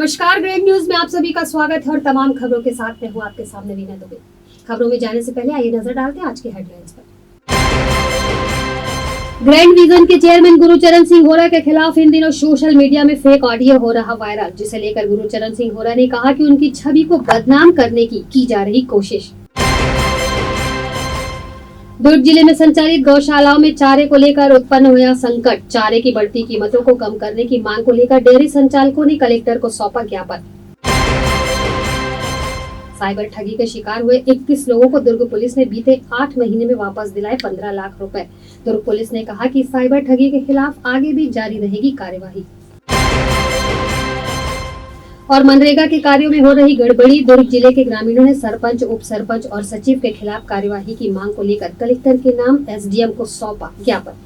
नमस्कार, great news में आप सभी का स्वागत है और तमाम खबरों के साथ मैं हूं आपके सामने वीना दुबे। खबरों में जाने से पहले आइए नजर डालते हैं आज की हेडलाइंस पर। ग्रैंड विजन के चेयरमैन गुरुचरण सिंह होरा के खिलाफ इन दिनों सोशल मीडिया में फेक ऑडियो हो रहा वायरल, जिसे लेकर गुरुचरण सिंह होरा ने कहा कि उनकी छवि को बदनाम करने की जा रही कोशिश। दुर्ग जिले में संचालित गौशालाओं में चारे को लेकर उत्पन्न हुआ संकट। चारे की बढ़ती कीमतों को कम करने की मांग को लेकर डेयरी संचालकों ने कलेक्टर को सौंपा ज्ञापन। साइबर ठगी के शिकार हुए 21 लोगों को दुर्ग पुलिस ने बीते 8 महीने में वापस दिलाए 15 लाख रुपए। दुर्ग पुलिस ने कहा कि साइबर ठगी के खिलाफ आगे भी जारी रहेगी कार्यवाही। और मनरेगा के कार्यों में हो रही गड़बड़ी। दुर्ग जिले के ग्रामीणों ने सरपंच, उप सरपंच और सचिव के खिलाफ कार्यवाही की मांग को लेकर कलेक्टर के नाम एसडीएम को सौंपा ज्ञापन।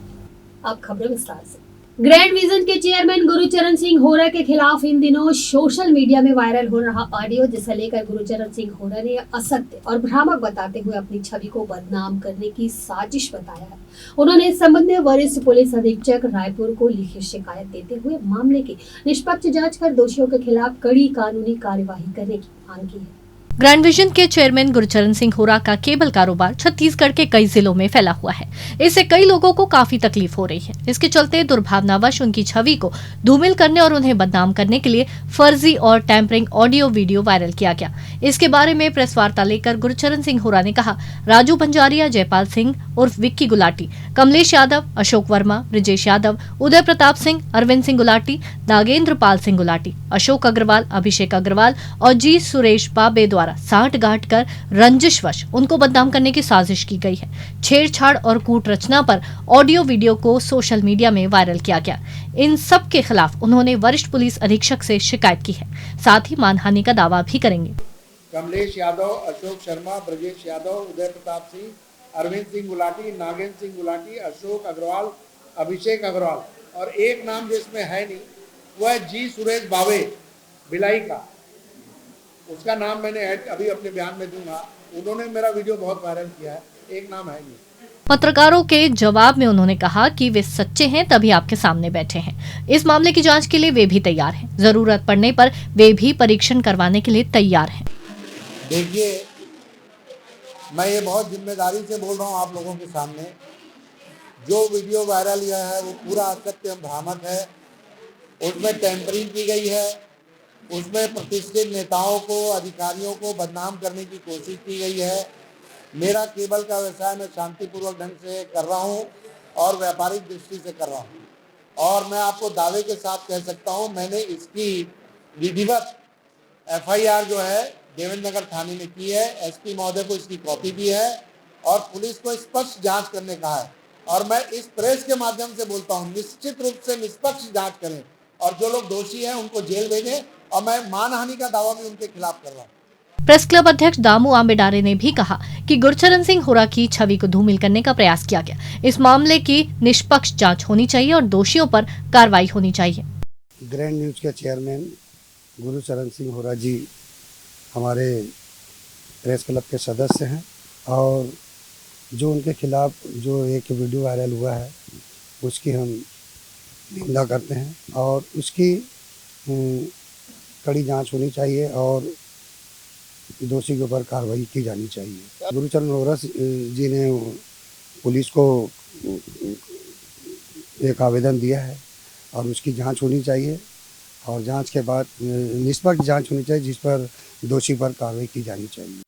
अब खबरें विस्तार से। ग्रैंड विजन के चेयरमैन गुरुचरण सिंह होरा के खिलाफ इन दिनों सोशल मीडिया में वायरल हो रहा ऑडियो, जिसे लेकर गुरुचरण सिंह होरा ने असत्य और भ्रामक बताते हुए अपनी छवि को बदनाम करने की साजिश बताया है। उन्होंने इस संबंध में वरिष्ठ पुलिस अधीक्षक रायपुर को लिखित शिकायत देते हुए मामले की निष्पक्ष जांच कर दोषियों के खिलाफ कड़ी कानूनी कार्यवाही करने की मांग की है। ग्रैंड विजन के चेयरमैन गुरुचरण सिंह होरा का केबल कारोबार छत्तीसगढ़ के कई जिलों में फैला हुआ है। इससे कई लोगों को काफी तकलीफ हो रही है। इसके चलते दुर्भावनावश उनकी छवि को धूमिल करने और उन्हें बदनाम करने के लिए फर्जी और टैंपरिंग ऑडियो वीडियो वायरल किया गया। इसके बारे में प्रेस वार्ता लेकर गुरुचरण सिंह होरा ने कहा, राजू बंजारिया, जयपाल सिंह उर्फ विक्की गुलाटी, कमलेश यादव, अशोक वर्मा, ब्रिजेश यादव, उदय प्रताप सिंह, अरविंद सिंह गुलाटी, नागेंद्र पाल सिंह गुलाटी, अशोक अग्रवाल, अभिषेक अग्रवाल और जी सुरेश बाबे द्वारा साठ गांठ कर रंजिशवश उनको बदनाम करने की साजिश की गई है। छेड़छाड़ और कूट रचना पर ऑडियो वीडियो को सोशल मीडिया में वायरल किया गया। इन सब के खिलाफ उन्होंने वरिष्ठ पुलिस अधीक्षक से शिकायत की है। साथ ही मानहानि का दावा भी करेंगे। कमलेश यादव, अशोक शर्मा, ब्रजेश यादव, उदय प्रताप सिंह, अरविंद सिंह गुलाटी, नागेंद्र सिंह गुलाटी, अशोक अग्रवाल, अभिषेक अग्रवाल और एक नाम जिसमें है नहीं, वह है जी सुरेश बाबे भिलाई का। उसका नाम मैंने अभी अपने बयान में दूंगा। उन्होंने मेरा वीडियो बहुत वायरल किया है, एक नाम है नहीं। पत्रकारों के जवाब में उन्होंने कहा कि वे सच्चे हैं तभी आपके सामने बैठे हैं। इस मामले की जांच के लिए वे भी तैयार हैं। जरूरत पड़ने पर वे भी परीक्षण करवाने के लिए तैयार हैं। देखिए, मैं ये बहुत जिम्मेदारी से बोल रहा हूँ आप लोगों के सामने। जो वीडियो वायरल हुआ है वो पूरा असत्य एवं भ्रामक है। उसमें टेम्परिंग की गई है, उसमें प्रतिष्ठित नेताओं को, अधिकारियों को बदनाम करने की कोशिश की गई है। मेरा केबल का व्यवसाय मैं शांतिपूर्वक ढंग से कर रहा हूं और व्यापारिक दृष्टि से कर रहा हूं और मैं आपको दावे के साथ कह सकता हूं, मैंने इसकी विधिवत एफआईआर जो है देवेंद्र नगर थाने में की है। एसपी महोदय को इसकी कॉपी दी है और पुलिस को स्पष्ट जांच करने कहा है। और मैं इस प्रेस के माध्यम से बोलता हूं, निश्चित रूप से निष्पक्ष जांच करें और जो लोग दोषी हैं उनको जेल भेजें और मैं मानहानि का दावा भी उनके खिलाफ कर रहा हूं। प्रेस क्लब अध्यक्ष दामू आम्बेडारे ने भी कहा कि गुरुचरण सिंह होरा की छवि को धूमिल करने का प्रयास किया गया। इस मामले की निष्पक्ष जांच होनी चाहिए और दोषियों पर कार्रवाई होनी चाहिए। ग्रैंड न्यूज के चेयरमैन गुरुचरण सिंह होरा जी हमारे प्रेस क्लब के सदस्य हैं और जो उनके खिलाफ जो एक वीडियो वायरल हुआ है उसकी हम निंदा करते हैं और उसकी कड़ी जांच होनी चाहिए और दोषी के ऊपर कार्रवाई की जानी चाहिए। गुरुचरण होरा जी ने पुलिस को एक आवेदन दिया है और उसकी जांच होनी चाहिए और जांच के बाद निष्पक्ष जांच होनी चाहिए जिस पर दोषी पर कार्रवाई की जानी चाहिए।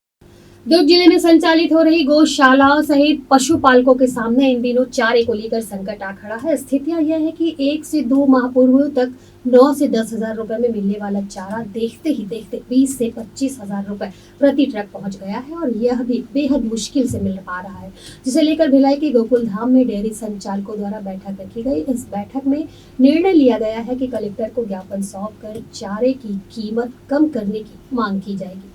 दुर्ग जिले में संचालित हो रही गौशालाओं सहित पशुपालकों के सामने इन दिनों चारे को लेकर संकट आ खड़ा है। स्थितियां यह है कि 1 से 2 माह पूर्व तक 9 से 10 हजार रुपए में मिलने वाला चारा देखते ही देखते 20 से 25 हजार रुपए प्रति ट्रक पहुंच गया है और यह भी बेहद मुश्किल से मिल पा रहा है, जिसे लेकर भिलाई के गोकुल धाम में डेयरी संचालकों द्वारा बैठक रखी गई। इस बैठक में निर्णय लिया गया है कि कलेक्टर को ज्ञापन सौंप कर चारे की कीमत कम करने की मांग की जाएगी।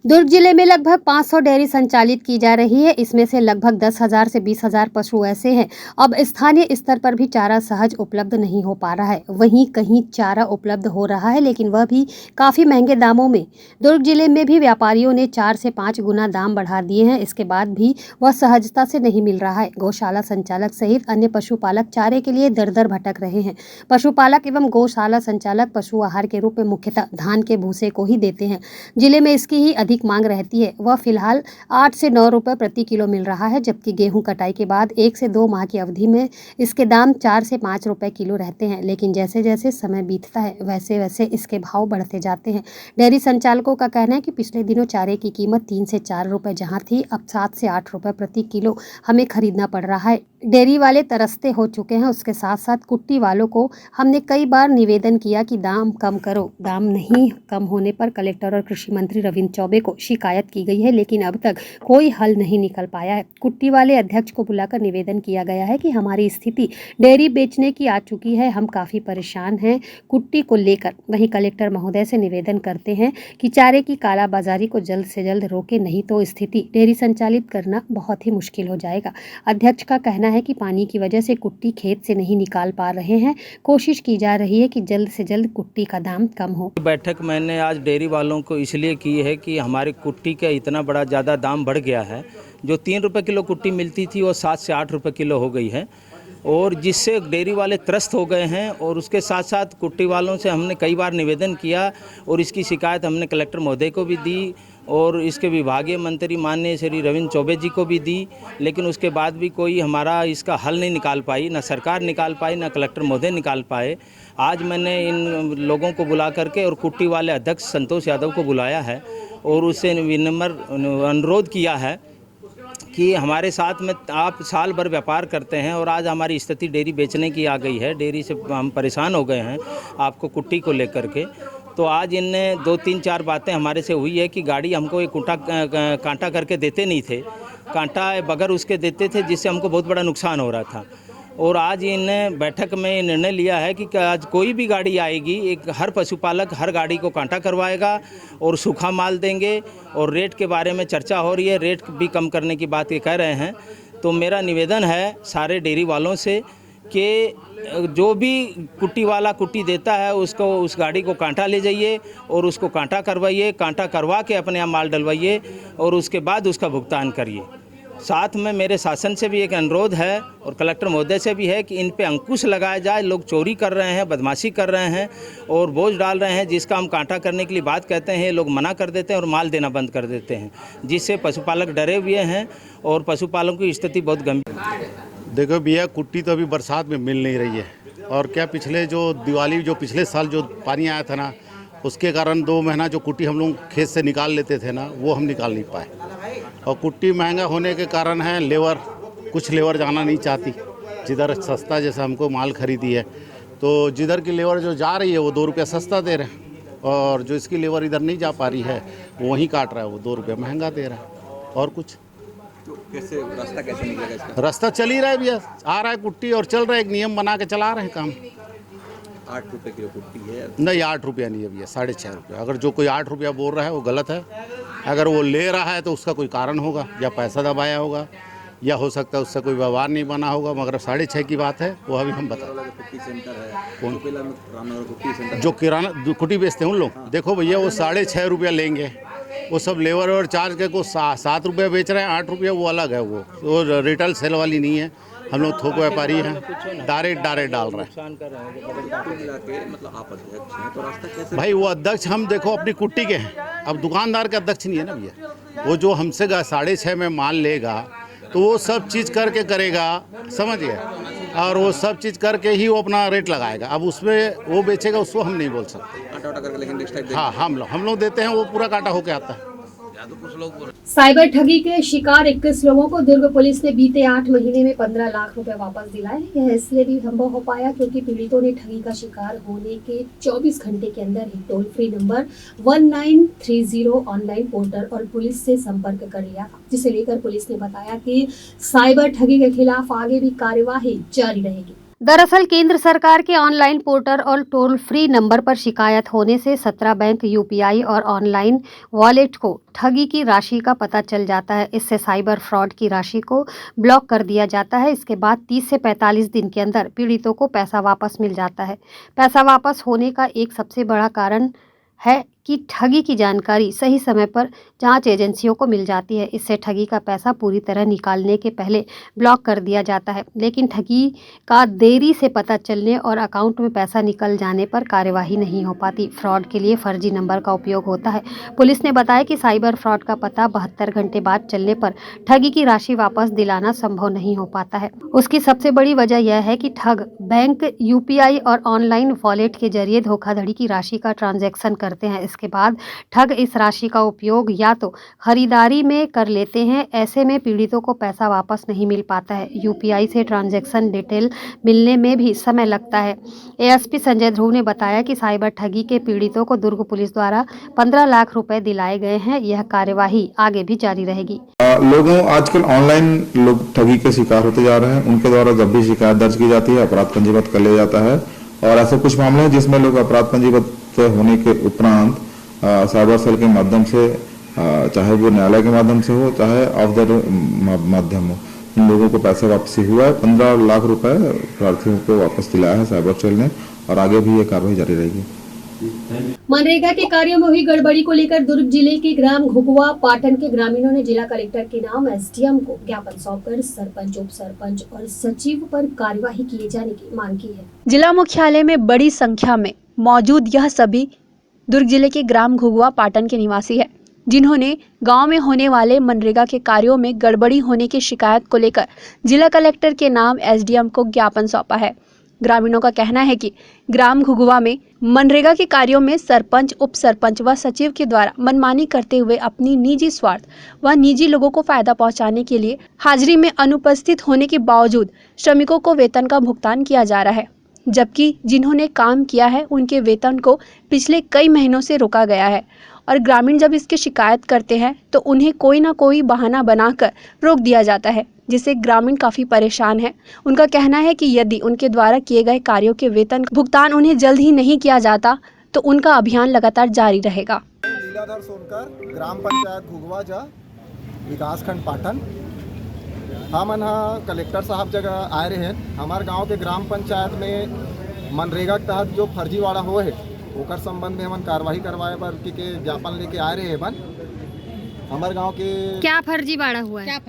दुर्ग जिले में लगभग 500 डेयरी संचालित की जा रही है। इसमें से लगभग 10,000 से 20,000 पशु ऐसे हैं। अब स्थानीय स्तर पर भी चारा सहज उपलब्ध नहीं हो पा रहा है। वहीं कहीं चारा उपलब्ध हो रहा है, लेकिन वह भी काफी महंगे दामों में। दुर्ग जिले में भी व्यापारियों ने 4 से 5 गुना दाम बढ़ा दिए हैं। इसके बाद भी वह सहजता से नहीं मिल रहा है। गौशाला संचालक सहित अन्य पशुपालक चारे के लिए दर दर भटक रहे हैं। पशुपालक एवं गौशाला संचालक पशु आहार के रूप में मुख्यतः धान के भूसे को ही देते हैं। जिले में इसकी ही अधिक मांग रहती है। वह फिलहाल 8 से 9 रुपए प्रति किलो मिल रहा है, जबकि गेहूं कटाई के बाद 1 से 2 माह की अवधि में इसके दाम 4 से 5 रुपए किलो रहते हैं। लेकिन जैसे जैसे समय बीतता है वैसे वैसे इसके भाव बढ़ते जाते हैं। डेयरी संचालकों का कहना है कि पिछले दिनों चारे की कीमत 3 से 4 रुपए जहां थी, अब 7 से 8 रुपए प्रति किलो हमें खरीदना पड़ रहा है। डेयरी वाले तरसते हो चुके हैं। उसके साथ साथ कुट्टी वालों को हमने कई बार निवेदन किया कि दाम कम करो। दाम नहीं कम होने पर कलेक्टर और कृषि मंत्री रविंद्र चौबे को शिकायत की गई है, लेकिन अब तक कोई हल नहीं निकल पाया है। कुट्टी वाले अध्यक्ष को बुलाकर निवेदन किया गया है कि हमारी स्थिति डेयरी बेचने की आ चुकी है, हम काफ़ी परेशान हैं कुट्टी को लेकर। वहीं कलेक्टर महोदय से निवेदन करते हैं कि चारे की कालाबाजारी को जल्द से जल्द रोके, नहीं तो स्थिति डेयरी संचालित करना बहुत ही मुश्किल हो जाएगा। अध्यक्ष का कहना है कि पानी की वजह से कुट्टी खेत से नहीं निकाल पा रहे हैं। कोशिश की जा रही है कि जल्द से जल्द कुट्टी का दाम कम हो। बैठक मैंने आज डेयरी वालों को इसलिए की है कि हमारे कुट्टी का इतना बड़ा ज़्यादा दाम बढ़ गया है। जो 3 रुपये किलो कुट्टी मिलती थी वो 7 से 8 रुपये किलो हो गई है, और जिससे डेयरी वाले त्रस्त हो गए हैं। और उसके साथ साथ कुट्टी वालों से हमने कई बार निवेदन किया और इसकी शिकायत हमने कलेक्टर महोदय को भी दी और इसके विभागीय मंत्री माननीय श्री रविंद्र चौबे जी को भी दी, लेकिन उसके बाद भी कोई हमारा इसका हल नहीं निकाल पाई, ना सरकार निकाल पाई, ना कलेक्टर महोदय निकाल पाए। आज मैंने इन लोगों को बुला करके और कुट्टी वाले अध्यक्ष संतोष यादव को बुलाया है और उससे विनम्र अनुरोध किया है कि हमारे साथ में आप साल भर व्यापार करते हैं और आज हमारी स्थिति डेयरी बेचने की आ गई है। डेयरी से हम परेशान हो गए हैं आपको कुट्टी को लेकर के। तो आज इनने 2-3-4 बातें हमारे से हुई है कि गाड़ी हमको एक कांटा करके देते नहीं थे, कांटा बगैर उसके देते थे, जिससे हमको बहुत बड़ा नुकसान हो रहा था। और आज इनने बैठक में निर्णय लिया है कि आज कोई भी गाड़ी आएगी, एक हर पशुपालक हर गाड़ी को कांटा करवाएगा और सूखा माल देंगे। और रेट के बारे में चर्चा हो रही है, रेट भी कम करने की बात ये कह रहे हैं। तो मेरा निवेदन है सारे डेयरी वालों से कि जो भी कुट्टी वाला कुट्टी देता है उसको उस गाड़ी को कांटा ले जाइए और उसको कांटा करवाइए, कांटा करवा के अपने यहाँ माल डलवाइए और उसके बाद उसका भुगतान करिए। साथ में मेरे शासन से भी एक अनुरोध है और कलेक्टर महोदय से भी है कि इन पे अंकुश लगाया जाए। लोग चोरी कर रहे हैं, बदमाशी कर रहे हैं और बोझ डाल रहे हैं, जिसका हम कांटा करने के लिए बात कहते हैं, लोग मना कर देते हैं और माल देना बंद कर देते हैं, जिससे पशुपालक डरे हुए हैं और पशुपालकों की स्थिति बहुत गंभीर। देखो भैया, कुट्टी तो अभी बरसात में मिल नहीं रही है, और क्या पिछले जो दिवाली जो पिछले साल जो पानी आया था ना, उसके कारण 2 महीना जो कुट्टी हम लोग खेत से निकाल लेते थे ना, वो हम निकाल नहीं पाए। और कुट्टी महंगा होने के कारण है लेबर, कुछ लेबर जाना नहीं चाहती। जिधर सस्ता जैसे हमको माल खरीदी है, तो जिधर की लेबर जो जा रही है वो 2 रुपया सस्ता दे रहे हैं, और जो इसकी लेबर इधर नहीं जा पा रही है वो वहीं काट रहा है, वो 2 रुपया महंगा दे रहा है। और कुछ तो कैसे रास्ता कैसे निकलेगा इसका? रास्ता चल ही रहा है भैया, आ रहा है कुट्टी और चल रहा है, एक नियम बना के चला रहे हैं काम। 8 रुपये किलो कुट्टी है? नहीं, 8 रुपया नहीं है भैया, 6.5 रुपया। अगर जो कोई 8 रुपया बोल रहा है वो गलत है। अगर वो ले रहा है तो उसका कोई कारण होगा, या पैसा दबाया होगा, या हो सकता है उससे कोई व्यवहार नहीं बना होगा, मगर 6.5 की बात है वो अभी हम बता। कुट्टी सेंटर है कौन? रामनगर कुट्टी सेंटर जो किराना कुट्टी बेचते हैं उन लोग, देखो भैया वो 6.5 रुपया लेंगे, वो सब लेबर और चार्ज के को 7 रुपया बेच रहे हैं, 8 रुपया वो अलग है। वो रिटेल सेल वाली नहीं है, हम लोग थोक व्यापारी हैं, डायरेक्ट डाल रहे हैं। मतलब आप अध्यक्ष हैं तो रास्ता कैसे? भाई वो अध्यक्ष हम देखो अपनी कुट्टी के हैं, अब दुकानदार के अध्यक्ष नहीं है ना भैया। वो जो हमसे 6.5 में माल लेगा तो वो सब चीज़ करके करेगा, समझिए, और वो सब चीज़ करके ही वो अपना रेट लगाएगा। अब उसमें वो बेचेगा, उसको हम नहीं बोल सकते। कांटा करके लेकिन नेक्स्ट टाइम हाँ, हम लोग देते हैं, वो पूरा कांटा होके आता है। साइबर ठगी के शिकार 21 लोगों को दुर्ग पुलिस ने बीते 8 महीने में 15 लाख रुपए वापस दिलाए। यह इसलिए भी संभव हो पाया क्योंकि पीड़ितों ने ठगी का शिकार होने के 24 घंटे के अंदर ही toll free number 1930 online portal और पुलिस से संपर्क कर लिया, जिसे लेकर पुलिस ने बताया कि साइबर ठगी के खिलाफ आगे भी कार्यवाही जारी रहेगी। दरअसल केंद्र सरकार के ऑनलाइन पोर्टल और टोल फ्री नंबर पर शिकायत होने से 17 बैंक यूपीआई और ऑनलाइन वॉलेट को ठगी की राशि का पता चल जाता है। इससे साइबर फ्रॉड की राशि को ब्लॉक कर दिया जाता है। इसके बाद 30 से 45 दिन के अंदर पीड़ितों को पैसा वापस मिल जाता है। पैसा वापस होने का एक सबसे बड़ा कारण है कि ठगी की जानकारी सही समय पर जांच एजेंसियों को मिल जाती है। इससे ठगी का पैसा पूरी तरह निकालने के पहले ब्लॉक कर दिया जाता है। लेकिन ठगी का देरी से पता चलने और अकाउंट में पैसा निकल जाने पर कार्यवाही नहीं हो पाती। फ्रॉड के लिए फर्जी नंबर का उपयोग होता है। पुलिस ने बताया कि साइबर फ्रॉड का पता 72 घंटे बाद चलने पर ठगी की राशि वापस दिलाना संभव नहीं हो पाता है। उसकी सबसे बड़ी वजह यह है कि ठग बैंक यूपीआई और ऑनलाइन वॉलेट के जरिए धोखाधड़ी की राशि का ट्रांजैक्शन करते हैं। इसके बाद ठग इस राशि का उपयोग या तो खरीदारी में कर लेते हैं। ऐसे में पीड़ितों को पैसा वापस नहीं मिल पाता है। यूपीआई से ट्रांजैक्शन डिटेल मिलने में भी समय लगता है। एएसपी संजय ध्रुव ने बताया कि साइबर ठगी के पीड़ितों को दुर्ग पुलिस द्वारा 15 लाख रुपए दिलाए गए हैं। यह कार्यवाही आगे भी जारी रहेगी। लोगों आजकल ऑनलाइन लोग ठगी के शिकार होते जा रहे हैं। उनके द्वारा जब भी शिकायत दर्ज की जाती है, अपराध पंजीबद्ध कर लिया जाता है। और ऐसे कुछ मामले हैं जिसमें लोग अपराध पंजीबद्ध होने के उपरांत साइबर सेल के माध्यम से, चाहे वो न्यायालय के माध्यम से हो, चाहे ऑफ द माध्यम हो, इन लोगों को पैसे वापसी हुआ है। 15 लाख रुपए प्रार्थियों को वापस दिलाया है साइबर सेल ने, और आगे भी ये कार्रवाई जारी रहेगी। मनरेगा के कार्यों में हुई गड़बड़ी को लेकर दुर्ग जिले के ग्राम घुघुआ पाटन के ग्रामीणों ने जिला कलेक्टर के नाम एसडीएम को ज्ञापन सौंपकर सरपंच, उप सरपंच और सचिव पर कार्यवाही किए जाने की मांग की है। जिला मुख्यालय में बड़ी संख्या में मौजूद यह सभी दुर्ग जिले के ग्राम घुघुआ पाटन के निवासी है, जिन्होंने गांव में होने वाले मनरेगा के कार्यों में गड़बड़ी होने की शिकायत को लेकर जिला कलेक्टर के नाम एसडीएम को ज्ञापन सौंपा है। ग्रामीणों का कहना है कि ग्राम घुघुआ में मनरेगा के कार्यों में सरपंच, उप सरपंच व सचिव के द्वारा मनमानी करते हुए अपनी निजी स्वार्थ व निजी लोगों को फायदा पहुंचाने के लिए हाजिरी में अनुपस्थित होने के बावजूद श्रमिकों को वेतन का भुगतान किया जा रहा है, जबकि जिन्होंने काम किया है उनके वेतन को पिछले कई महीनों से रोका गया है। और ग्रामीण जब इसकी शिकायत करते हैं तो उन्हें कोई ना कोई बहाना बनाकर रोक दिया जाता है, जिससे ग्रामीण काफ़ी परेशान है। उनका कहना है कि यदि उनके द्वारा किए गए कार्यों के वेतन भुगतान उन्हें जल्द ही नहीं किया जाता तो उनका अभियान लगातार जारी रहेगा। लीलाधर सोनकर, ग्राम पंचायत घुघुआ जा, विकास खंड पाटन। हम कलेक्टर साहब जगह आए रहे हैं। हमारे गांव के ग्राम पंचायत में मनरेगा के तहत जो फर्जीवाड़ा हो है ओकर संबंध में हम कार्रवाई करवाए पर के ज्ञापन लेके आए रहे बन। हमारे गांव के क्या फर्जीवाड़ा हुआ है?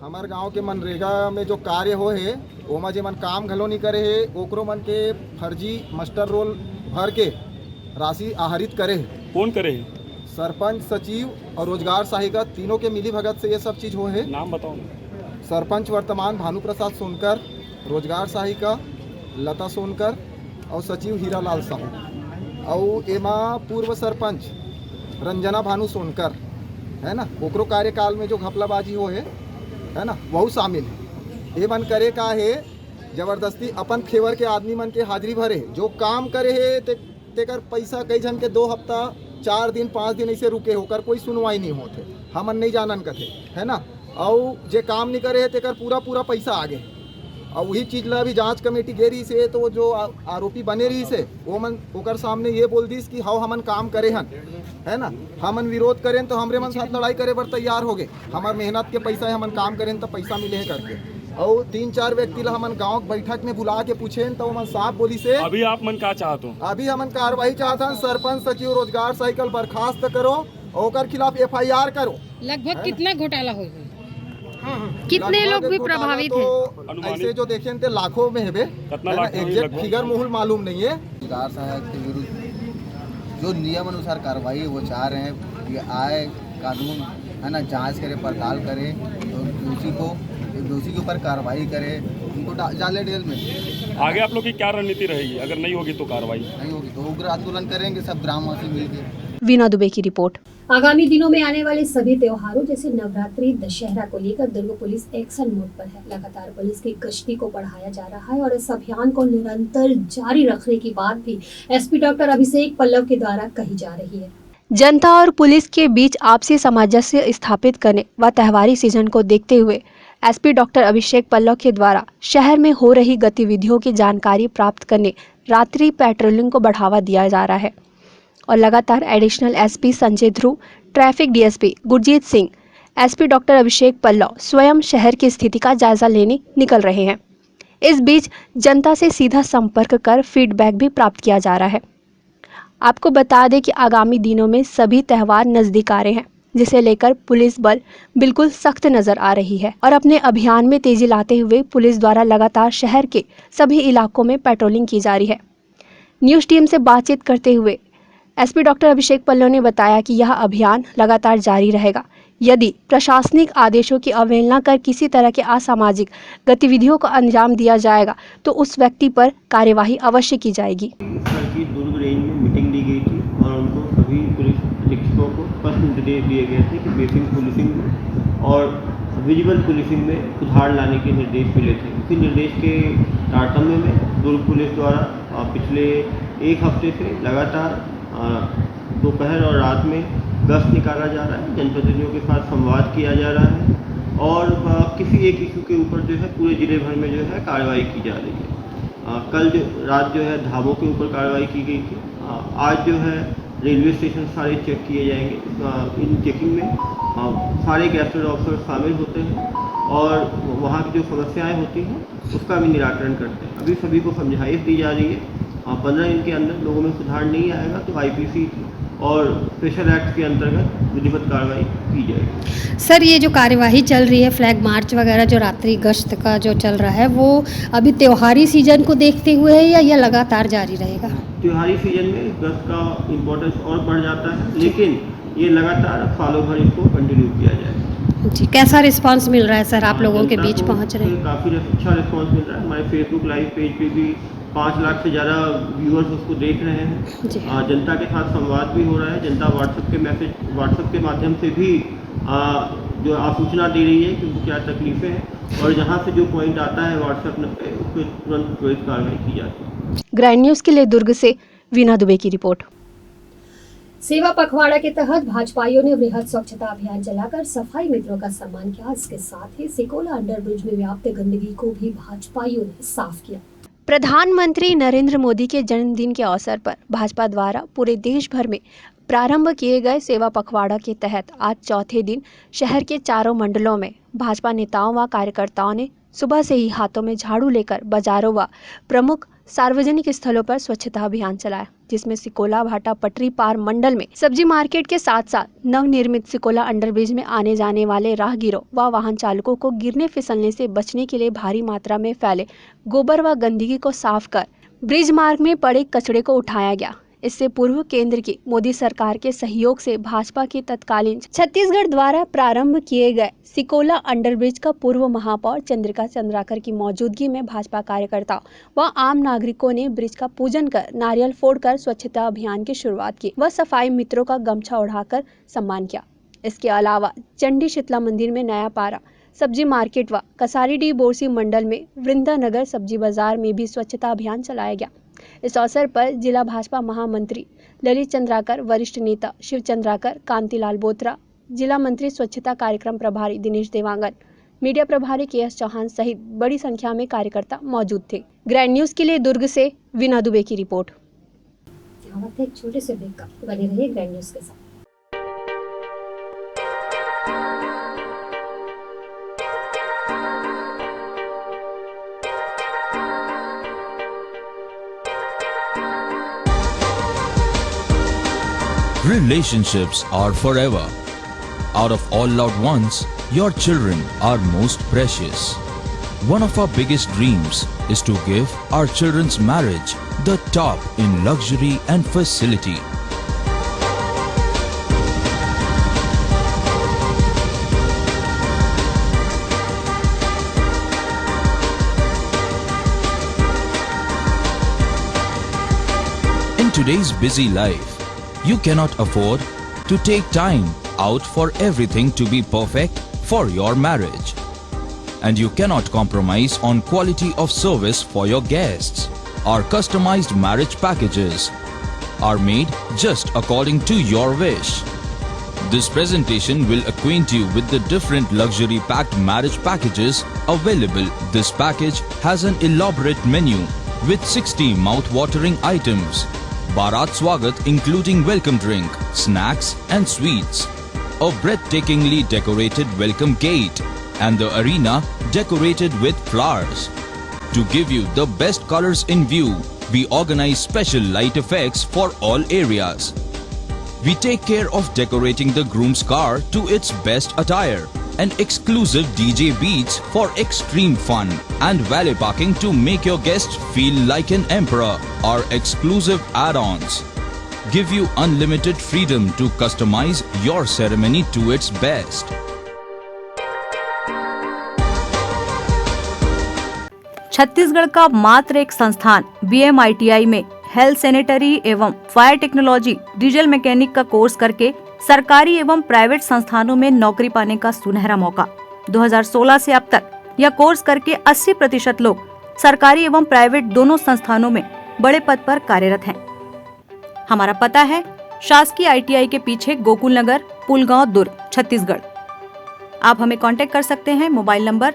हमारे गांव के मनरेगा में जो कार्य हो है ओमा जे मन काम घलो नहीं करे है, ओकरो मन के फर्जी मास्टर रोल भर के राशि आहरित करे है। कौन करे है? सरपंच, सचिव और रोजगार सहायिका तीनों के मिली भगत से ये सब चीज हो है। नाम बताओ। सरपंच वर्तमान भानु प्रसाद सोनकर, रोजगार सहायिका लता सोनकर और सचिव हीरालाल साहू, और एमा पूर्व सरपंच रंजना भानु सोनकर है ना, ओकरो कार्यकाल में जो घपलाबाजी हो है ना, वह शामिल है। ये मन करे का है जबरदस्ती अपन फेवर के आदमी मन के हाजिरी भरे, जो काम करे है तेकर पैसा कई जन के 2 हफ्ता 4 दिन 5 दिन ऐसे रुके होकर कोई सुनवाई नहीं होते, हमन नहीं जानन कथे है ना। और जे काम नहीं करे है तेकर पूरा पैसा आगे। और वही चीज़ ला अभी जांच कमेटी गे रही से, तो जो आरोपी बने रही से वो मन ओकर सामने ये बोल दी कि हाउ हमन काम करे हन है ना, हमन विरोध करें तो हमरे मन साथ लड़ाई करे बर तैयार हो गए। हमार मेहनत के पैसा है, हमन काम करें तो पैसा मिले है करके। और 3-4 व्यक्ति ला हमन गाँव बैठक में बुला के पूछे तो हमन साफ बोली से अभी आप मन का चाहत हो? अभी हमन कार्रवाई चाहता, सरपंच, सचिव, रोजगार साइकिल बर्खास्त करो, ओकर खिलाफ FIR करो। लगभग कितना घोटाला हो? कितने लोग भी प्रभावित हैं? ऐसे जो देखें तो लाखों में है, एग्जैक्ट फिगर मुहल मालूम नहीं है। रोजगार सहायक के विरुद्ध जो नियम अनुसार कार्रवाई है वो चाह रहे हैं कि आए कानून है ना, जांच करे, पड़ताल करे और दोषी के ऊपर कार्रवाई करे, उनको डाले जेल में। आगे आप लोग की क्या रणनीति रहेगी? अगर नहीं होगी तो कार्रवाई नहीं होगी तो उग्र आंदोलन करेंगे सब ग्रामवासी मिलकर। वीना दुबे की रिपोर्ट। आगामी दिनों में आने वाले सभी त्योहारों जैसे नवरात्रि, दशहरा को लेकर दुर्ग पुलिस एक्शन मोड पर है। लगातार पुलिस की गश्ती को बढ़ाया जा रहा है और इस अभियान को निरंतर जारी रखने की बात भी एसपी डॉक्टर अभिषेक पल्लव के द्वारा कही जा रही है। जनता और पुलिस के बीच आपसी सामंजस्य स्थापित करने व त्योहारी सीजन को देखते हुए एसपी डॉक्टर अभिषेक पल्लव के द्वारा शहर में हो रही गतिविधियों की जानकारी प्राप्त करने रात्रि पेट्रोलिंग को बढ़ावा दिया जा रहा है और लगातार additional SP Sanjay Dhruv, traffic DSP Gurjeet Singh, SP doctor Abhishek Pallav स्वयं शहर की स्थिति का जायजा लेने निकल रहे हैं। इस बीच जनता से सीधा संपर्क कर फीडबैक भी प्राप्त किया जा रहा है। आपको बता दें कि आगामी दिनों में सभी त्यौहार नजदीक आ रहे हैं, जिसे लेकर पुलिस बल बिल्कुल सख्त नजर आ रही है और अपने अभियान में तेजी लाते हुए पुलिस द्वारा लगातार शहर के सभी इलाकों में पेट्रोलिंग की जा रही है। न्यूज टीम से बातचीत करते हुए एसपी डॉक्टर अभिषेक पल्लव ने बताया कि यह अभियान लगातार जारी रहेगा। यदि प्रशासनिक आदेशों की अवहेलना कर किसी तरह के असामाजिक गतिविधियों को अंजाम दिया जाएगा तो उस व्यक्ति पर कार्यवाही अवश्य की जाएगी। की दुर्ग रेंज में मीटिंग ली गई थी और उनको सभी पुलिस अधीक्षकों को स्पष्ट निर्देश दिए गए थे कि बेसिक पुलिसिंग में और विजुअल पुलिसिंग में सुधार लाने के निर्देश मिले थे। उसी निर्देश के तारतम्य में दुर्ग पुलिस द्वारा पिछले एक हफ्ते से लगातार दोपहर और रात में गश्त निकाला जा रहा है, जनप्रतिनिधियों के साथ संवाद किया जा रहा है और किसी एक इशू के ऊपर जो है पूरे ज़िले भर में जो है कार्रवाई की जा रही है। कल रात जो है ढाबों के ऊपर कार्रवाई की गई थी। आज जो है रेलवे स्टेशन सारे चेक किए जाएंगे। इन चेकिंग में सारे गैजेटेड ऑफिसर शामिल होते हैं और वहाँ की जो समस्याएं होती हैं उसका भी निराकरण करते हैं। अभी सभी को समझाइश दी जा रही है। 15 दिन के अंदर लोगों में सुधार नहीं आएगा तो आईपीसी और स्पेशल एक्ट के अंतर्गत विधिवत कार्रवाई की जाएगी। सर, ये जो कार्यवाही चल रही है, फ्लैग मार्च वगैरह जो रात्रि गश्त का जो चल रहा है, वो अभी त्योहारी सीजन को देखते हुए है या यह लगातार जारी रहेगा? त्योहारी सीजन में गश्त का इम्पोर्टेंस और बढ़ जाता है, लेकिन ये लगातार सालों भर इसको कंटिन्यू किया जाएगा। जी, कैसा रिस्पांस मिल रहा है सर? आप लोगों के बीच पहुँच रहे हैं? काफ़ी अच्छा रिस्पॉन्स मिल रहा है। हमारे फेसबुक लाइव पेज पे भी 5 लाख से ज़्यादा व्यूअर्स उसको देख रहे हैं। जनता के साथ संवाद भी हो रहा है। जनता व्हाट्सएप के माध्यम से भी जो सूचना दे रही है कि उनको क्या तकलीफें हैं और जहां से जो पॉइंट आता है व्हाट्सएप पे उस पर तुरंत त्वरित कार्रवाई की जाती है। ग्रैंड न्यूज़ के लिए दुर्ग से वीना दुबे की रिपोर्ट। सेवा पखवाड़ा के तहत भाजपाइयों ने वृहद स्वच्छता अभियान चलाकर सफाई मित्रों का सम्मान किया। इसके साथ ही सिकोला अंडरब्रिज में व्याप्त गंदगी को भी भाजपाइयों ने साफ किया। प्रधानमंत्री नरेंद्र मोदी के जन्मदिन के अवसर पर भाजपा द्वारा पूरे देश भर में प्रारंभ किए गए सेवा पखवाड़ा के तहत आज चौथे दिन शहर के चारों मंडलों में भाजपा नेताओं व कार्यकर्ताओं ने सुबह से ही हाथों में झाड़ू लेकर बाजारों व प्रमुख सार्वजनिक स्थलों पर स्वच्छता अभियान चलाया, जिसमें सिकोला भाटा पटरी पार मंडल में सब्जी मार्केट के साथ साथ नवनिर्मित सिकोला अंडरब्रिज में आने जाने वाले राहगीरों व वाहन चालकों को गिरने फिसलने से बचने के लिए भारी मात्रा में फैले गोबर व गंदगी को साफ कर ब्रिज मार्ग में पड़े कचड़े को उठाया गया। इससे पूर्व केंद्र की मोदी सरकार के सहयोग से भाजपा की तत्कालीन छत्तीसगढ़ द्वारा प्रारंभ किए गए सिकोला अंडरब्रिज का पूर्व महापौर चंद्रिका चंद्राकर की मौजूदगी में भाजपा कार्यकर्ताओं व आम नागरिकों ने ब्रिज का पूजन कर नारियल फोड़कर स्वच्छता अभियान की शुरुआत की व सफाई मित्रों का गमछा उड़ाकर सम्मान किया। इसके अलावा चंडी शीतला मंदिर में नया पारा सब्जी मार्केट व कसारीडीह बोरसी मंडल में वृंदानगर सब्जी बाजार में भी स्वच्छता अभियान चलाया गया। इस अवसर पर जिला भाजपा महामंत्री ललित चंद्राकर, वरिष्ठ नेता शिव चंद्राकर, कांतिलाल बोत्रा, जिला मंत्री स्वच्छता कार्यक्रम प्रभारी दिनेश देवांगन, मीडिया प्रभारी के चौहान सहित बड़ी संख्या में कार्यकर्ता मौजूद थे। ग्रैंड न्यूज के लिए दुर्ग से वीना दुबे की रिपोर्ट। एक छोटे से ब्रेक का, बने रहिए ग्रैंड न्यूज के साथ। Relationships are forever. Out of all loved ones, your children are most precious. One of our biggest dreams is to give our children's marriage the top in luxury and facility. In today's busy life, you cannot afford to take time out for everything to be perfect for your marriage. And you cannot compromise on quality of service for your guests. Our customized marriage packages are made just according to your wish. This presentation will acquaint you with the different luxury-packed marriage packages available. This package has an elaborate menu with 60 mouth-watering items. Bharat Swagat including welcome drink, snacks and sweets. A breathtakingly decorated welcome gate and the arena decorated with flowers. To give you the best colors in view, we organize special light effects for all areas. We take care of decorating the groom's car to its best attire and exclusive DJ beats for extreme fun and valet parking to make your guests feel like an emperor. Our exclusive add-ons give you unlimited freedom to customize your ceremony to its best. Chhattisgarh का मात्र एक संस्थान BMITI में health sanitary एवं fire technology diesel mechanic का course करके सरकारी एवं प्राइवेट संस्थानों में नौकरी पाने का सुनहरा मौका। 2016 से अब तक यह कोर्स करके 80% लोग सरकारी एवं प्राइवेट दोनों संस्थानों में बड़े पद पर कार्यरत हैं। हमारा पता है शासकीय ITI के पीछे गोकुल नगर, पुलगांव, दुर्ग, छत्तीसगढ़। आप हमें कांटेक्ट कर सकते हैं मोबाइल नंबर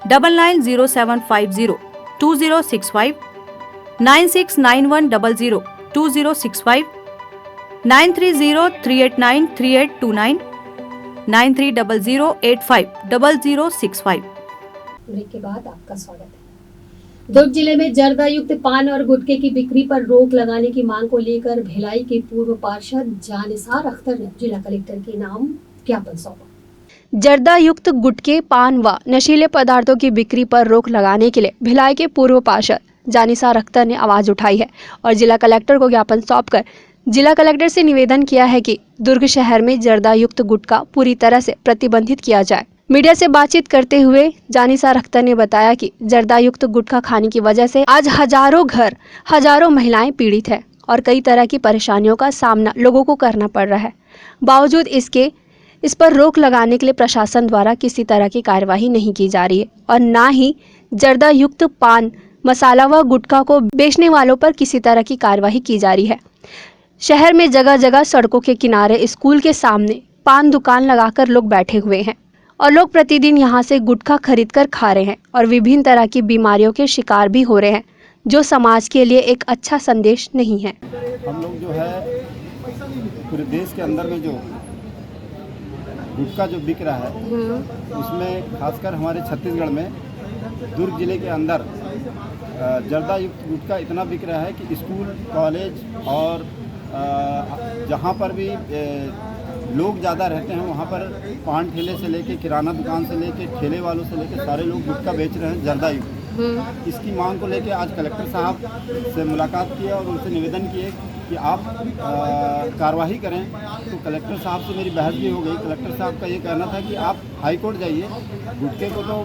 9907502065, 9691002065, 9303893829, 9300850065। ब्रेक के बाद आपका स्वागत है। दुर्ग जिले में जर्दा युक्त पान और गुटखे की बिक्री पर रोक लगाने की मांग को लेकर भिलाई के पूर्व पार्षद जानिसार अख्तर ने जिला कलेक्टर के नाम ज्ञापन सौंपा। जर्दा युक्त गुटखे, पान व नशीले पदार्थों की बिक्री पर रोक लगाने के लिए भिलाई के पूर्व पार्षद जानिसार अख्तर ने आवाज उठाई है और जिला कलेक्टर को ज्ञापन सौंपकर जिला कलेक्टर से निवेदन किया है कि दुर्ग शहर में जर्दा युक्त गुटखा पूरी तरह से प्रतिबंधित किया जाए। मीडिया से बातचीत करते हुए जानिसार अख्तर ने बताया कि जर्दा युक्त गुटखा खाने की वजह से आज हजारों महिलाएं पीड़ित है और कई तरह की परेशानियों का सामना लोगों को करना पड़ रहा है। बावजूद इसके इस पर रोक लगाने के लिए प्रशासन द्वारा किसी तरह की कार्यवाही नहीं की जा रही है और न ही जर्दा युक्त पान, मसाला व गुटखा को बेचने वालों पर किसी तरह की कार्यवाही की जा रही है। शहर में जगह जगह सड़कों के किनारे, स्कूल के सामने पान दुकान लगाकर लोग बैठे हुए हैं और लोग प्रतिदिन यहां से गुटखा खरीदकर खा रहे हैं और विभिन्न तरह की बीमारियों के शिकार भी हो रहे हैं, जो समाज के लिए एक अच्छा संदेश नहीं है। हम लोग जो है पूरे देश के अंदर में जो गुटखा जो बिक रहा है उसमें खासकर हमारे छत्तीसगढ़ में दुर्ग जिले के अंदर जर्दा युक्त गुटखा इतना बिक रहा है कि स्कूल, कॉलेज और जहाँ पर भी लोग ज़्यादा रहते हैं वहाँ पर पान ठेले से लेके, किराना दुकान से लेके, ठेले वालों से लेके सारे लोग गुटखा बेच रहे हैं जर्दा युक्त। इसकी मांग को लेके आज कलेक्टर साहब से मुलाकात की और उनसे निवेदन किए कि आप कार्रवाई करें। तो कलेक्टर साहब से मेरी बहस भी हो गई। कलेक्टर साहब का ये कहना था कि आप हाई कोर्ट जाइए, गुटखे को तो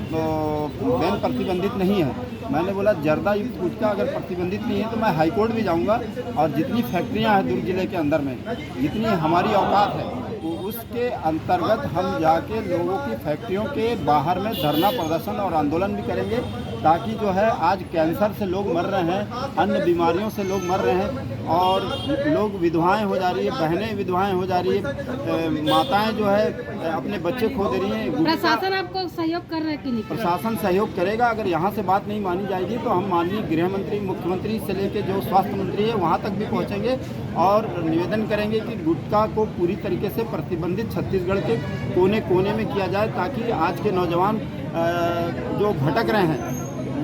बैन प्रतिबंधित नहीं है। मैंने बोला जर्दा युक्त गुटखा अगर प्रतिबंधित नहीं है तो मैं हाई कोर्ट भी जाऊंगा और जितनी फैक्ट्रियां हैं दुर्ग जिले के अंदर में, जितनी हमारी औकात है, तो उसके अंतर्गत हम जाके लोगों की फैक्ट्रियों के बाहर में धरना प्रदर्शन और आंदोलन भी करेंगे, ताकि जो है आज कैंसर से लोग मर रहे हैं, अन्य बीमारियों से लोग मर रहे हैं और लोग विधवाएं हो जा रही है, बहनें विधवाएं हो जा रही है, माताएं जो है अपने बच्चे खो दे रही हैं। प्रशासन आपको सहयोग कर रहा है कि नहीं? प्रशासन सहयोग करेगा। अगर यहाँ से बात नहीं मानी जाएगी तो हम माननीय गृह मंत्री, मुख्यमंत्री से लेकर जो स्वास्थ्य मंत्री है वहाँ तक भी पहुँचेंगे और निवेदन करेंगे कि गुटखा को पूरी तरीके से प्रतिबंधित छत्तीसगढ़ के कोने कोने में किया जाए, ताकि आज के नौजवान जो भटक रहे हैं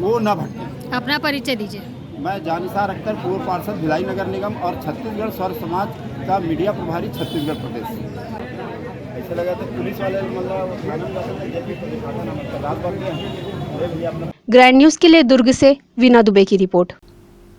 वो न भटकें। अपना परिचय दीजिए। मैं जानिसार अख्तर, पूर्व पार्षद भिलाई नगर निगम और छत्तीसगढ़ स्वर समाज का मीडिया प्रभारी छत्तीसगढ़ प्रदेश से। ऐसे लगा था पुलिस वाले मतलब ग्रैंड न्यूज के लिए दुर्ग से वीना दुबे की रिपोर्ट।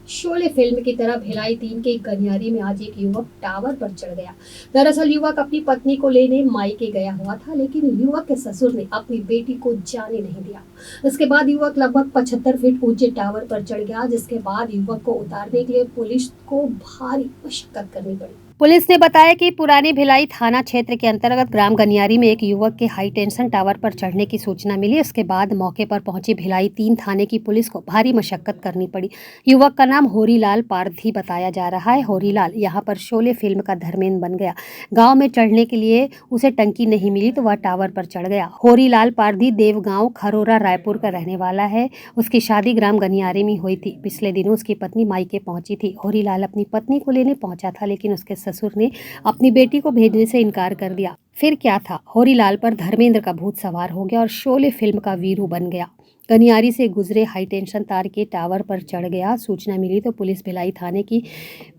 शोले फिल्म की तरह भिलाई 3 के गनियारी में आज एक युवक टावर पर चढ़ गया। दरअसल युवक अपनी पत्नी को लेने मायके गया हुआ था, लेकिन युवक के ससुर ने अपनी बेटी को जाने नहीं दिया। इसके बाद युवक लगभग 75 फीट ऊंचे टावर पर चढ़ गया, जिसके बाद युवक को उतारने के लिए पुलिस को भारी मशक्कत करनी पड़ी। पुलिस ने बताया कि पुरानी भिलाई थाना क्षेत्र के अंतर्गत ग्राम गनियारी में एक युवक के हाई टेंशन टावर पर चढ़ने की सूचना मिली। इसके बाद मौके पर पहुंची भिलाई 3 थाने की पुलिस को भारी मशक्कत करनी पड़ी। युवक का नाम होरीलाल पारधी बताया जा रहा है। होरीलाल यहां पर शोले फिल्म का धर्मेंद्र बन गया। गांव में चढ़ने के लिए उसे टंकी नहीं मिली तो वह टावर पर चढ़ गया। होरीलाल पारधी देवगांव खरोरा रायपुर का रहने वाला है। उसकी शादी ग्राम गनियारी में हुई थी। पिछले दिनों उसकी पत्नी मायके पहुंची थी। होरीलाल अपनी पत्नी को लेने पहुंचा था, लेकिन उसके ससुर ने अपनी बेटी को भेजने से इनकार कर दिया। फिर क्या था, होरीलाल पर धर्मेंद्र का भूत सवार हो गया और शोले फिल्म का वीरू बन गया। गनियारी से गुजरे हाई टेंशन तार के टावर पर चढ़ गया। सूचना मिली तो पुलिस भिलाई थाने की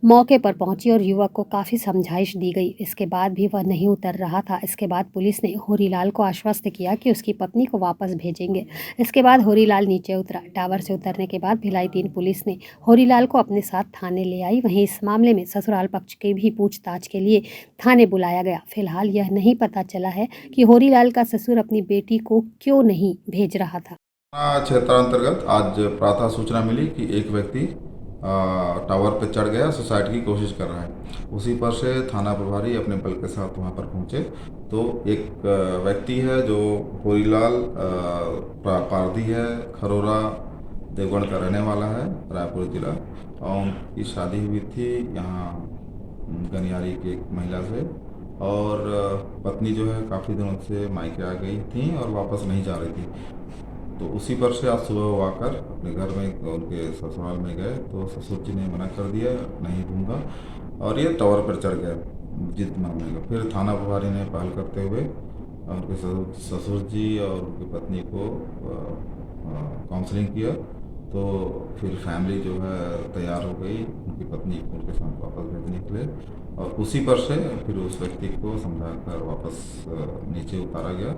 मौके पर पहुंची और युवक को काफ़ी समझाइश दी गई। इसके बाद भी वह नहीं उतर रहा था। इसके बाद पुलिस ने होरीलाल को आश्वस्त किया कि उसकी पत्नी को वापस भेजेंगे। इसके बाद होरीलाल नीचे उतरा। टावर से उतरने के बाद भिलाई 3 पुलिस ने होरीलाल को अपने साथ थाने ले आई। वहीं इस मामले में ससुराल पक्ष की भी पूछताछ के लिए थाने बुलाया गया। फिलहाल यह नहीं पता चला है कि होरीलाल का ससुर अपनी बेटी को क्यों नहीं भेज रहा था। क्षेत्रांतर्गत आज प्रातः सूचना मिली कि एक व्यक्ति टावर पर चढ़ गया, सुसाइड की कोशिश कर रहा है। उसी पर से थाना प्रभारी अपने बल के साथ वहां पर पहुंचे तो एक व्यक्ति है जो होरीलाल पारधी है, खरोरा देवगढ़ का रहने वाला है, रायपुर जिला, और उनकी शादी हुई थी यहाँ गनियारी की एक महिला से, और पत्नी जो है काफ़ी दिनों से मायके आ गई थी और वापस नहीं जा रही थी। तो उसी पर से आज सुबह वो आकर अपने घर में उनके ससुराल में गए तो ससुर जी ने मना कर दिया, नहीं दूंगा, और ये टावर पर चढ़ गए जिद मानने का। फिर थाना प्रभारी ने पहल करते हुए उनके ससुर जी और उनकी पत्नी को काउंसलिंग किया तो फिर फैमिली जो है तैयार हो गई उनकी पत्नी को उनके साथ वापस भेजने के लिए, और उसी पर से फिर उस व्यक्ति को समझाकर वापस नीचे उतारा गया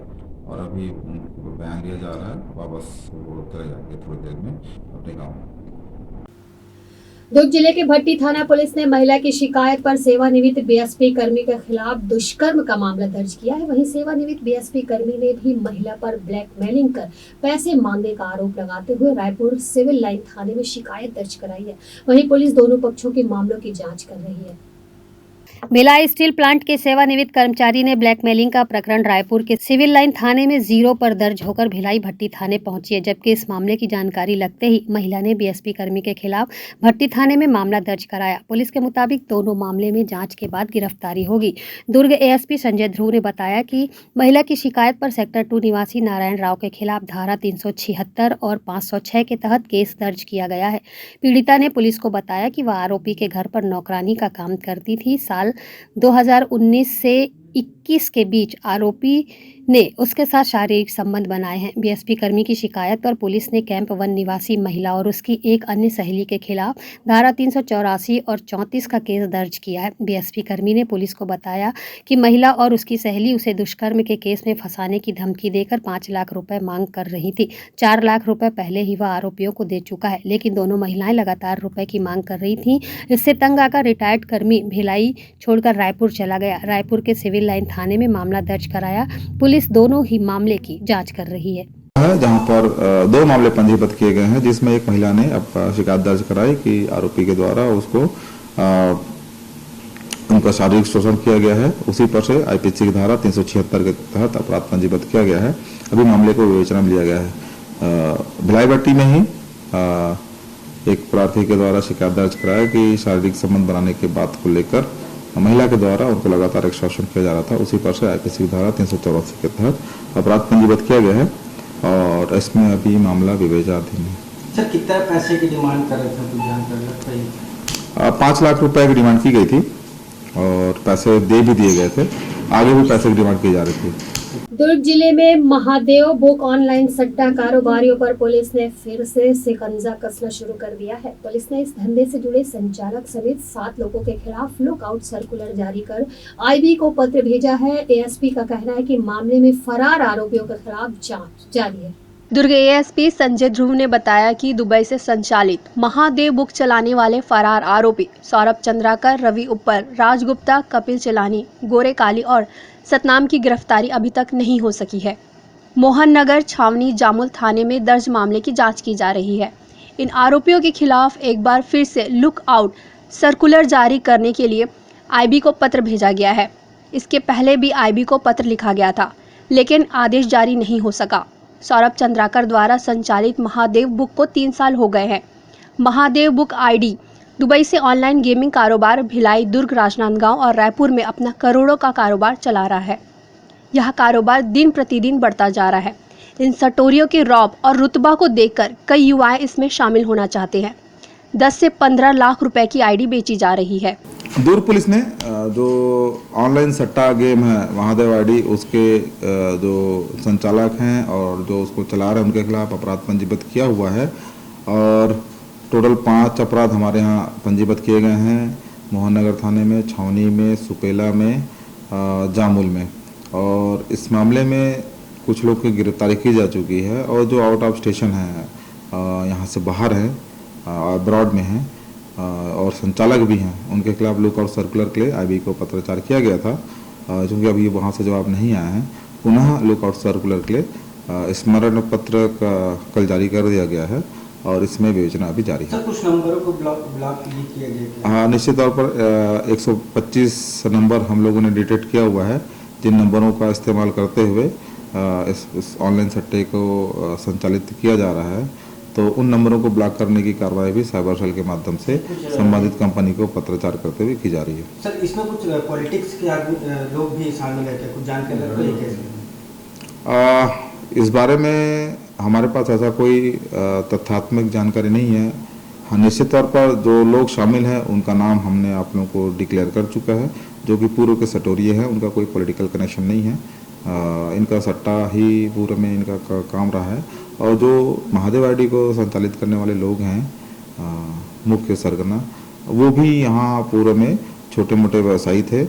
और अभी उनको बयान दिया जा रहा है। वापस वो उतर जाएंगे थोड़ी देर में अपने गाँव में। दुर्ग जिले के भट्टी थाना पुलिस ने महिला की शिकायत पर सेवानिवृत्त बीएसपी कर्मी के खिलाफ दुष्कर्म का मामला दर्ज किया है। वहीं सेवानिवृत्त बीएसपी कर्मी ने भी महिला पर ब्लैकमेलिंग कर पैसे मांगने का आरोप लगाते हुए रायपुर सिविल लाइन थाने में शिकायत दर्ज कराई है। वहीं पुलिस दोनों पक्षों के मामलों की जाँच कर रही है। भिलाई स्टील प्लांट के सेवानिवृत्त कर्मचारी ने ब्लैकमेलिंग का प्रकरण रायपुर के सिविल लाइन थाने में 0 पर दर्ज होकर भिलाई भट्टी थाने पहुंची है। जबकि इस मामले की जानकारी लगते ही महिला ने बीएसपी कर्मी के खिलाफ भट्टी थाने में मामला दर्ज कराया। पुलिस के मुताबिक दोनों मामले में जांच के बाद गिरफ्तारी होगी। दुर्ग एएसपी संजय ध्रुव ने बताया कि महिला की शिकायत पर सेक्टर 2 निवासी नारायण राव के खिलाफ धारा 376 और 506 के तहत केस दर्ज किया गया है। पीड़िता ने पुलिस को बताया कि वह आरोपी के घर पर नौकरानी का काम करती थी। साल 2019 से 21 के बीच आरोपी ने उसके साथ शारीरिक संबंध बनाए हैं। बीएसपी कर्मी की शिकायत पर पुलिस ने कैंप 1 निवासी महिला और उसकी एक अन्य सहेली के खिलाफ धारा 384 और 34 का केस दर्ज किया है। बीएसपी कर्मी ने पुलिस को बताया कि महिला और उसकी सहेली उसे दुष्कर्म के केस में फंसाने की धमकी देकर 5 लाख रुपए मांग कर रही थी। 4 लाख रुपए पहले ही वह आरोपियों को दे चुका है, लेकिन दोनों महिलाएं लगातार रुपए की मांग कर रही थी। इससे तंग आकर रिटायर्ड कर्मी भिलाई छोड़कर रायपुर चला गया। रायपुर के सिविल लाइन थाने में मामला दर्ज कराया। पुलिस दोनों ही मामले की जांच कर रही है। जहां पर 2 मामले पंजीबद्ध किए गए हैं, जिसमें एक महिला ने अब शिकायत दर्ज कराई कि आरोपी के द्वारा उसको उनका शारीरिक शोषण किया गया है। उसी पर से आईपीसी की धारा 376 के तहत अपराध पंजीबद्ध किया गया है। अभी मामले को विवेचना में लिया गया है। भिलाई भट्टी में ही एक प्रार्थी के द्वारा शिकायत दर्ज कराया कि शारीरिक संबंध बनाने की बात को लेकर महिला के द्वारा उनको लगातार एक शोषण किया जा रहा था। उसी पर से आईपीसी की धारा 384 के तहत अपराध पंजीबद्ध किया गया है और इसमें अभी मामला विवेचनाधीन है। सर, कितना पैसे की डिमांड कर रहे थे, कुछ जानकारी लगता है? 5 लाख रुपए की डिमांड की गई थी और पैसे दे भी दिए गए थे। आगे भी पैसे की डिमांड की जा रही थी। दुर्ग जिले में महादेव बुक ऑनलाइन सट्टा कारोबारियों पर पुलिस ने फिर से शिकंजा कसना शुरू कर दिया है। पुलिस ने इस धंधे से जुड़े संचालक समेत 7 लोगों के खिलाफ लुकआउट सर्कुलर जारी कर आईबी को पत्र भेजा है। एएसपी का कहना है कि मामले में फरार आरोपियों के खिलाफ जांच जारी है। दुर्ग एएसपी संजय ध्रुव ने बताया कि दुबई से संचालित महादेव बुक चलाने वाले फरार आरोपी सौरभ चंद्राकर, रवि उप्पर, राज गुप्ता, कपिल चलानी, गोरे काली और सतनाम की गिरफ्तारी अभी तक नहीं हो सकी है। मोहन नगर छावनी जामुल थाने में दर्ज मामले की जांच की जा रही है। इन आरोपियों के खिलाफ एक बार फिर से लुक आउट सर्कुलर जारी करने के लिए आईबी को पत्र भेजा गया है। इसके पहले भी आईबी को पत्र लिखा गया था, लेकिन आदेश जारी नहीं हो सका। सौरभ चंद्राकर द्वारा संचालित महादेव बुक को 3 साल हो गए हैं। महादेव बुक आईडी दुबई से ऑनलाइन गेमिंग कारोबार भिलाई, दुर्ग, राजनांदगांव और रायपुर में अपना करोड़ों का कारोबार चला रहा है। यह कारोबार दिन प्रतिदिन बढ़ता जा रहा है। इन सटोरियों के रौब और रुतबा को देखकर कई युवाएं इसमें शामिल होना चाहते हैं। 10 से 15 लाख रुपए की आईडी बेची जा रही है। दुर्ग पुलिस ने जो ऑनलाइन सट्टा गेम है महादेव आईडी, उसके जो संचालक हैं और जो उसको चला रहे हैं उनके खिलाफ अपराध पंजीबद्ध किया हुआ है और टोटल 5 अपराध हमारे यहाँ पंजीबद्ध किए गए हैं। मोहननगर थाने में, छावनी में, सुपेला में, जामुल में। और इस मामले में कुछ लोग की गिरफ्तारी की जा चुकी है और जो आउट ऑफ स्टेशन है, यहाँ से बाहर हैं, अब्रॉड में हैं और संचालक भी हैं, उनके खिलाफ लुकआउट सर्कुलर के लिए आईबी को पत्राचार किया गया था। चूँकि अभी वहाँ से जवाब नहीं आया है, पुनः लुकआउट सर्कुलर के लिए स्मरण पत्र का कल जारी कर दिया गया है और इसमें विवेचना अभी जारी है। कुछ नंबरों को ब्लॉक किया गया। हाँ, निश्चित तौर पर 125 नंबर हम लोगों ने डिटेक्ट किया हुआ है, जिन नंबरों का इस्तेमाल करते हुए इस ऑनलाइन सट्टे को संचालित किया जा रहा है। तो उन नंबरों को ब्लॉक करने की कार्रवाई भी साइबर सेल के माध्यम से संबंधित कंपनी को पत्राचार करते हुए की जा रही है। सर, इसमें कुछ पॉलिटिक्स के लोग भी शामिल है क्या? कुछ जानकारी लगता है कैसे? इस बारे में हमारे पास ऐसा कोई तथ्यात्मक जानकारी नहीं है। हाँ, निश्चित तौर पर जो लोग शामिल हैं उनका नाम हमने आप लोगों को डिक्लेयर कर चुका है, जो कि पूर्व के सटोरिये हैं, उनका कोई पॉलिटिकल कनेक्शन नहीं है। इनका सट्टा ही पूर्व में इनका काम रहा है और जो महादेव आईडी को संचालित करने वाले लोग हैं मुख्य सरगना, वो भी यहाँ पूर्व में छोटे मोटे व्यवसायी थे,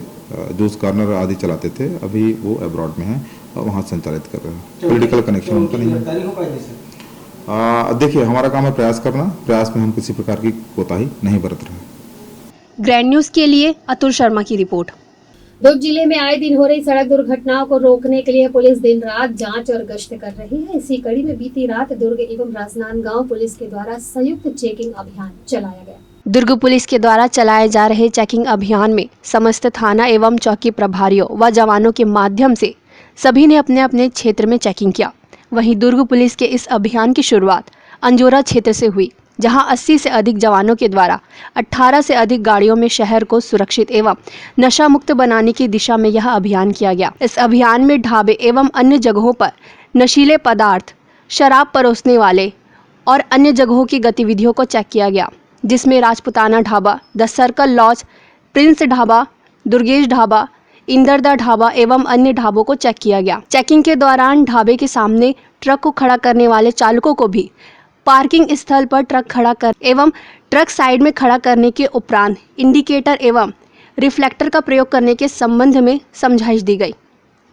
जूस कॉर्नर आदि चलाते थे। अभी वो अब्रॉड में हैं और वहाँ संचालित कर रहे हैं। पॉलिटिकल कनेक्शन उनका नहीं है। देखिए, हमारा काम है प्रयास करना, प्रयास में हम किसी प्रकार की कोताही नहीं बरत रहे। ग्रैंड न्यूज के लिए अतुल शर्मा की रिपोर्ट। दुर्ग जिले में आए दिन हो रही सड़क दुर्घटनाओं को रोकने के लिए पुलिस दिन रात जांच और गश्त कर रही है। इसी कड़ी में बीती रात दुर्ग एवं राजनांदगांव पुलिस के द्वारा संयुक्त चेकिंग अभियान चलाया गया। दुर्ग पुलिस के द्वारा चलाए जा रहे चेकिंग अभियान में समस्त थाना एवं चौकी प्रभारियों व जवानों के माध्यम से सभी ने अपने अपने क्षेत्र में चेकिंग किया। वहीं दुर्ग पुलिस के इस अभियान की शुरुआत अंजोरा क्षेत्र से हुई, जहां 80 से अधिक जवानों के द्वारा 18 से अधिक गाड़ियों में शहर को सुरक्षित एवं नशा मुक्त बनाने की दिशा में यह अभियान किया गया। इस अभियान में ढाबे एवं अन्य जगहों पर नशीले पदार्थ, शराब परोसने वाले और अन्य जगहों की गतिविधियों को चेक किया गया, जिसमें Rajputana dhaba, the circle lodge, prince dhaba, Durgesh dhaba, Indarda dhaba एवं अन्य ढाबों को चेक किया गया। चेकिंग के दौरान ढाबे के सामने ट्रक को खड़ा करने वाले चालकों को भी पार्किंग स्थल पर ट्रक खड़ा कर एवं ट्रक साइड में खड़ा करने के उपरांत इंडिकेटर एवं रिफ्लेक्टर का प्रयोग करने के संबंध में समझाइश दी गई,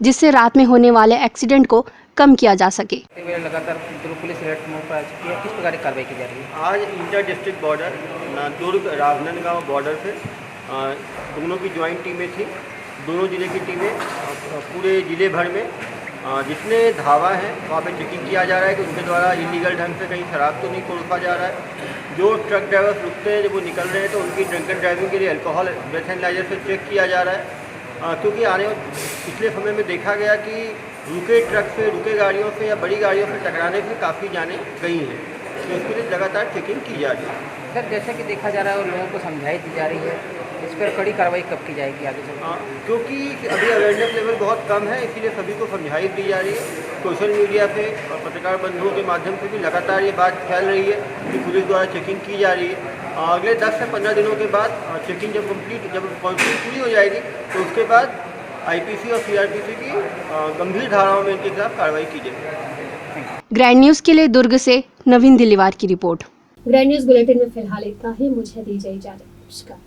जिससे रात में होने वाले एक्सीडेंट को कम किया जा सके। लगातार पुलिस अलर्ट मोड पर आ चुकी है, किस प्रकार की कार्रवाई की जा रही है? आज inter district border Durg Rajnandgaon border से दोनों की ज्वाइंट टीमें थी, दोनों जिले की टीमें पूरे जिले भर में जितने धावा हैं वहाँ पे चेकिंग किया जा रहा है कि उनके द्वारा इलीगल ढंग से कहीं शराब तो नहीं परोसा जा रहा है। जो ट्रक ड्राइवर्स रुकते हैं, जब वो निकल रहे हैं तो उनकी ड्रिंक ड्राइविंग के लिए अल्कोहल ब्रेथ एनालाइजर से चेक किया जा रहा है, क्योंकि पिछले समय में देखा गया कि रुके ट्रक से, रुके गाड़ियों से या बड़ी गाड़ियों से टकराने से काफ़ी जानें गई हैं, तो इसके लिए लगातार चेकिंग की जा रही है। सर, जैसा कि देखा जा रहा है और लोगों को समझाई दी जा रही है, इस पर कड़ी कार्रवाई कब की जाएगी आगे चलकर? क्योंकि अभी अवेयरनेस लेवल बहुत कम है, इसीलिए सभी को समझाई दी जा रही है। सोशल मीडिया पे और पत्रकार बंधुओं के माध्यम से भी लगातार ये बात फैल रही है कि पुलिस द्वारा चेकिंग की जा रही है। अगले 10 से 15 दिनों के बाद चेकिंग जब काउंसलिंग पूरी हो जाएगी तो उसके बाद आईपीसी और सीआरपीसी की गंभीर धाराओं में इनके खिलाफ कार्रवाई की जाएगी। ग्रैंड न्यूज के लिए दुर्ग से नवीन दिलीवार की रिपोर्ट। ग्रैंड न्यूज बुलेटिन में फिलहाल इतना ही। मुझे दीजिए इजाजत। नमस्कार।